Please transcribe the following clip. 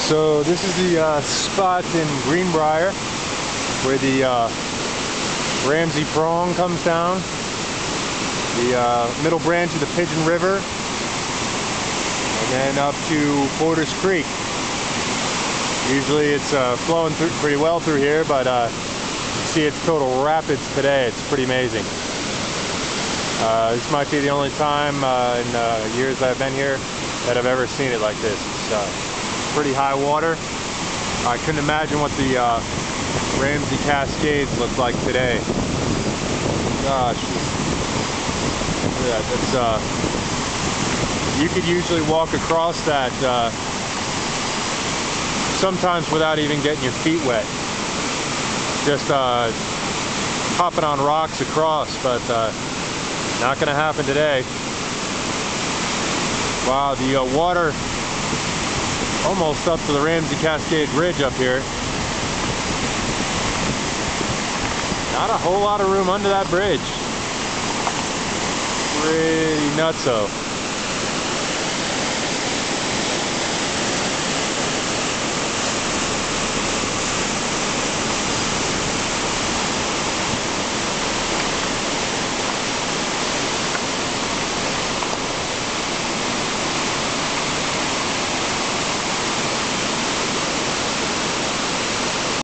So this is the spot in Greenbriar where the Ramsey Prong comes down, the middle branch of the Pigeon River, and then up to Porter's Creek. Usually it's flowing through pretty well through here, but you see its total rapids today. It's pretty amazing. This might be the only time in years that I've been here that I've ever seen it like this. It's pretty high water. I couldn't imagine what the Ramsey Cascades look like today. Gosh, yeah, that's you could usually walk across that sometimes without even getting your feet wet. Just hopping on rocks across, but not going to happen today. Wow, the water almost up to the Ramsey Cascade Ridge up here. Not a whole lot of room under that bridge. Pretty nutso.